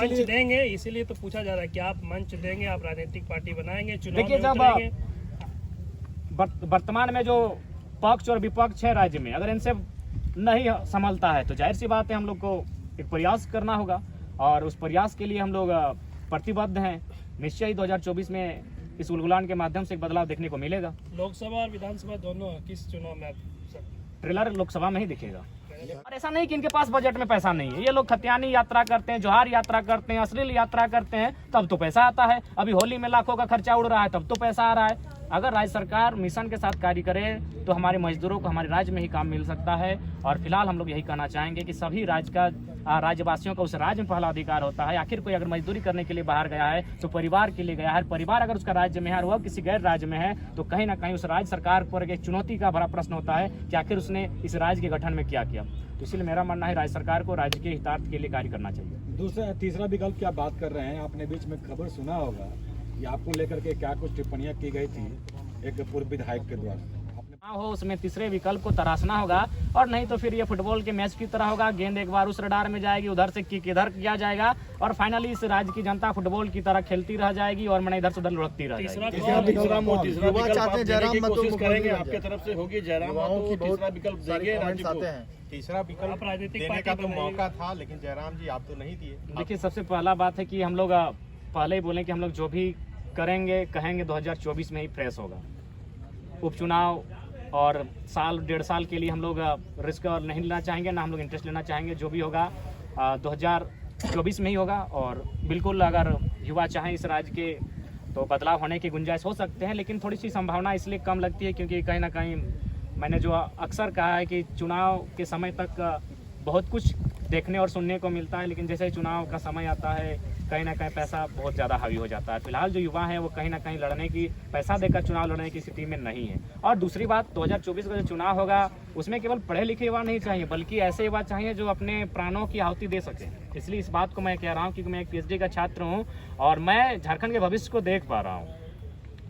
मंच देंगे, इसीलिए तो पूछा जा रहा है कि आप मंच देंगे, आप राजनीतिक पार्टी बनाएंगे, चुनाव देखिए, में जब उतरेंगे। वर्तमान में जो पक्ष और विपक्ष है राज्य में, अगर इनसे नहीं संभलता है तो जाहिर सी बात है हम लोग को एक प्रयास करना होगा, और उस प्रयास के लिए हम लोग प्रतिबद्ध हैं। निश्चय ही 2024 में इस उलगुलान के माध्यम से एक बदलाव देखने को मिलेगा। लोकसभा और विधानसभा दोनों किस चुनाव में आप ट्रेलर लोकसभा में ही दिखेगा। और ऐसा नहीं कि इनके पास बजट में पैसा नहीं है। ये लोग खतियानी यात्रा करते हैं, जोहार यात्रा करते हैं, अश्लील यात्रा करते हैं, तब तो पैसा आता है। अभी होली में लाखों का खर्चा उड़ रहा है, तब तो पैसा आ रहा है। अगर राज्य सरकार मिशन के साथ कार्य करे तो हमारे मजदूरों को हमारे राज्य में ही काम मिल सकता है। और फिलहाल हम लोग यही कहना चाहेंगे कि सभी राज्यवासियों का उस राज्य में पहला अधिकार होता है। आखिर कोई अगर मजदूरी करने के लिए बाहर गया है तो परिवार के लिए गया है। परिवार अगर उसका राज्य में है और वह किसी गैर राज्य में है तो कहीं ना कहीं उस राज्य सरकार पर एक चुनौती का भरा प्रश्न होता है कि आखिर उसने इस राज्य के गठन में क्या किया। तो इसलिए मेरा मानना है राज्य सरकार को राज्य के हितार्थ के लिए कार्य करना चाहिए। तीसरा विकल्प की आप बात कर रहे हैं, आपने बीच में खबर सुना होगा कि आपको लेकर के क्या कुछ टिप्पणियां की गई थी एक पूर्व विधायक के द्वारा। हो उसमें तीसरे विकल्प को तराशना होगा, और नहीं तो फिर ये फुटबॉल के मैच की तरह होगा। गेंद एक बार उस रडार में जाएगी, उधर से किक इधर किया जाएगा, और फाइनली इस राज्य की जनता फुटबॉल की तरह खेलती रह जाएगी और मैंने इधर से उधर लुढ़कती रह जाएगी। तीसरा विकल्प देने का तो मौका था, लेकिन जयराम जी आप तो नहीं दिए। देखिए, सबसे पहला बात है कि हम लोग पहले ही बोलें कि हम लोग जो भी करेंगे कहेंगे 2024 में ही फ्रेश होगा। उपचुनाव और साल डेढ़ साल के लिए हम लोग रिस्क नहीं लेना चाहेंगे, ना हम लोग इंटरेस्ट लेना चाहेंगे। जो भी होगा 2024 में ही होगा। और बिल्कुल अगर युवा चाहें इस राज्य के तो बदलाव होने की गुंजाइश हो सकते हैं, लेकिन थोड़ी सी संभावना इसलिए कम लगती है क्योंकि कहीं ना कहीं मैंने जो अक्सर कहा है कि चुनाव के समय तक बहुत कुछ देखने और सुनने को मिलता है, लेकिन जैसे चुनाव का समय आता है कहीं ना कहीं पैसा बहुत ज़्यादा हावी हो जाता है। फिलहाल जो युवा हैं वो कहीं ना कहीं लड़ने की, पैसा देकर चुनाव लड़ने की स्थिति में नहीं है। और दूसरी बात, 2024 का जो चुनाव होगा उसमें केवल पढ़े लिखे युवा नहीं चाहिए, बल्कि ऐसे युवा चाहिए जो अपने प्राणों की आहुति दे सकें। इसलिए इस बात को मैं कह रहा हूँ क्योंकि मैं एक PhD का छात्र हूँ और मैं झारखंड के भविष्य को देख पा रहा हूँ।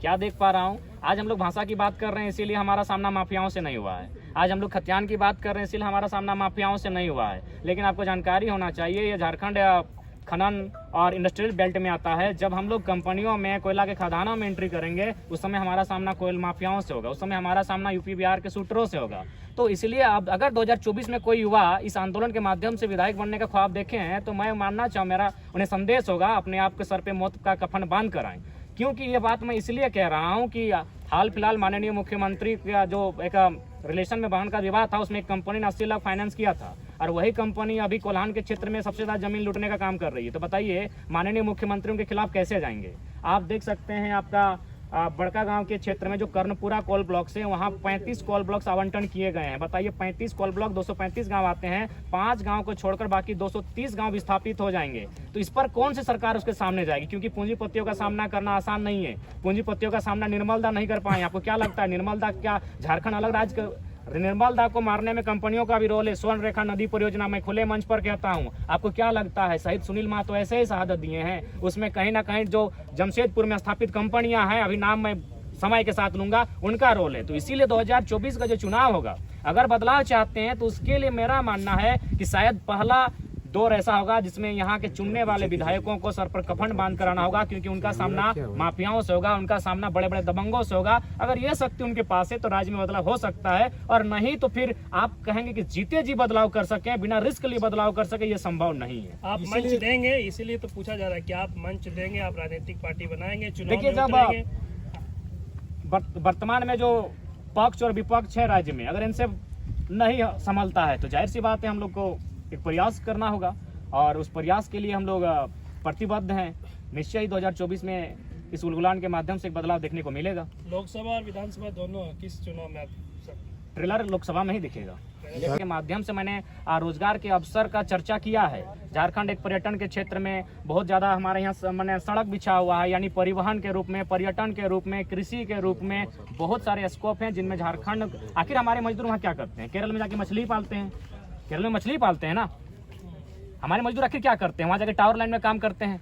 क्या देख पा रहा हूँ? आज हम लोग भाषा की बात कर रहे हैं इसीलिए हमारा सामना माफियाओं से नहीं हुआ है। आज हम लोग खतियान की बात कर रहे हैं इसलिए हमारा सामना माफियाओं से नहीं हुआ है। लेकिन आपको जानकारी होना चाहिए, ये झारखंड खनन और इंडस्ट्रियल बेल्ट में आता है। जब हम लोग कंपनियों में, कोयला के खदानों में एंट्री करेंगे उस समय हमारा सामना कोयल माफियाओं से होगा, उस समय हमारा सामना यूपी बिहार के शूटरों से होगा। तो इसलिए अब अगर 2024 में कोई युवा इस आंदोलन के माध्यम से विधायक बनने का ख्वाब देखे हैं तो मैं मानना चाहूँ, मेरा उन्हें संदेश होगा, अपने आप के सर पे मौत का कफन बांध कर आएं। क्योंकि ये बात मैं इसलिए कह रहा हूँ कि हाल फिलहाल माननीय मुख्यमंत्री का जो एक रिलेशन में वाहन का विवाद था उसमें एक कंपनी ने 80 लाख फाइनेंस किया था और वही कंपनी अभी कोल्हान के क्षेत्र में सबसे ज़्यादा जमीन लूटने का काम कर रही है। तो बताइए माननीय मुख्यमंत्रियों के खिलाफ कैसे जाएंगे? आप देख सकते हैं आपका बड़का गांव के क्षेत्र में जो कर्णपुरा कोल ब्लॉक से वहाँ 35 कोल ब्लॉक्स आवंटन किए गए हैं। बताइए 35 कोल ब्लॉक, 235 गांव आते हैं, 5 गांव को छोड़कर बाकी 230 गांव विस्थापित हो जाएंगे। तो इस पर कौन सी सरकार उसके सामने जाएगी? क्योंकि पूंजीपतियों का सामना करना आसान नहीं है। पूंजीपतियों का सामना निर्मल दा नहीं कर पाए। आपको क्या लगता है निर्मल दा क्या झारखंड अलग राज्य? निर्मल दा को मारने में कंपनियों का भी रोल है। स्वर्ण रेखा नदी परियोजना में खुले मंच पर कहता हूं, आपको क्या लगता है शहीद सुनील महतो ऐसे ही शहादत दिए हैं? उसमें कहीं ना कहीं जो जमशेदपुर में स्थापित कंपनियां हैं, अभी नाम मैं समय के साथ लूंगा, उनका रोल है। तो इसीलिए 2024 का जो चुनाव होगा, अगर बदलाव चाहते हैं तो उसके लिए मेरा मानना है कि शायद पहला दौर ऐसा होगा जिसमें यहाँ के चुनने वाले विधायकों को सर पर कफन बांध कराना होगा, क्योंकि उनका सामना माफियाओं से होगा, उनका सामना बड़े बड़े दबंगों से होगा। अगर ये शक्ति उनके पास है तो राज्य में बदलाव हो सकता है, और नहीं तो फिर आप कहेंगे कि जीते जी बदलाव कर सकें, बिना रिस्क लिए बदलाव कर सके, ये संभव नहीं है। आप मंच देंगे, इसीलिए तो पूछा जा रहा है कि आप मंच देंगे, आप राजनीतिक पार्टी बनाएंगे, चुनाव देखिए, में उतरेंगे। जब वर्तमान में जो पक्ष और विपक्ष है राज्य में, अगर इनसे नहीं संभलता है तो जाहिर सी बात है हम लोग को एक प्रयास करना होगा, और उस प्रयास के लिए हम लोग प्रतिबद्ध हैं। निश्चय ही 2024 में इस उलगुलान के माध्यम से एक बदलाव देखने को मिलेगा। लोकसभा और विधानसभा दोनों किस चुनाव में आप ट्रेलर लोकसभा में ही दिखेगा। के माध्यम से मैंने रोजगार के अवसर का चर्चा किया है। झारखंड एक पर्यटन के क्षेत्र में बहुत ज़्यादा हमारे यहाँ मैंने सड़क बिछा हुआ है, यानी परिवहन के रूप में, पर्यटन के रूप में, कृषि के रूप में बहुत सारे स्कोप हैं जिनमें झारखंड। आखिर हमारे मजदूर वहाँ क्या करते हैं? केरल में जाके मछली पालते हैं। केरल में मछली पालते हैं ना। हमारे मजदूर आखिर क्या करते हैं? वहाँ जाके टावर लाइन में काम करते हैं।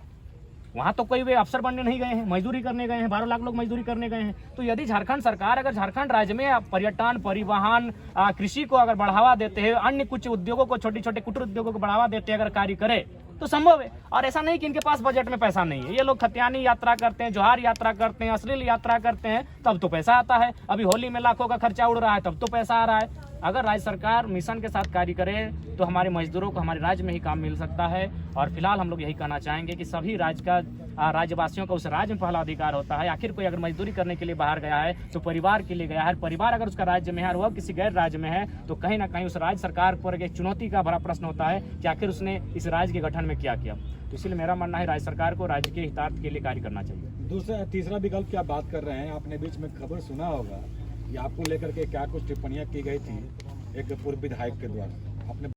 वहाँ तो कोई वे अफसर बनने नहीं गए हैं, मजदूरी करने गए हैं। 12 लाख लोग मजदूरी करने गए हैं। तो यदि झारखंड सरकार, अगर झारखंड राज्य में पर्यटन, परिवहन, कृषि को अगर बढ़ावा देते हैं, अन्य कुछ उद्योगों को, छोटे छोटे कुटीर उद्योगों को बढ़ावा देते हैं अगर कार्य करे, तो संभव है। और ऐसा नहीं कि इनके पास बजट में पैसा नहीं है। ये लोग खतियानी यात्रा करते हैं, जोहार यात्रा करते हैं, अश्लील यात्रा करते हैं, तब तो पैसा आता है। अभी होली में लाखों का खर्चा उड़ रहा है, तब तो पैसा आ रहा है। अगर राज्य सरकार मिशन के साथ कार्य करे तो हमारे मजदूरों को हमारे राज्य में ही काम मिल सकता है। और फिलहाल हम लोग यही कहना चाहेंगे कि सभी राज्यवासियों का उस राज्य में पहला अधिकार होता है। आखिर कोई अगर मजदूरी करने के लिए बाहर गया है तो परिवार के लिए गया है। परिवार अगर उसका राज्य में है और वह किसी गैर राज्य में है तो कहीं ना कहीं उस राज्य सरकार पर एक चुनौती का बड़ा प्रश्न होता है कि आखिर उसने इस राज्य के गठन में क्या किया। तो इसलिए मेरा मानना है राज्य सरकार को राज्य के हितार्थ के लिए कार्य करना चाहिए। तीसरा विकल्प क्या बात कर रहे हैं, आपने बीच में खबर सुना होगा कि आपको लेकर के क्या कुछ टिप्पणियां की गई थी एक पूर्व विधायक के द्वारा, आपने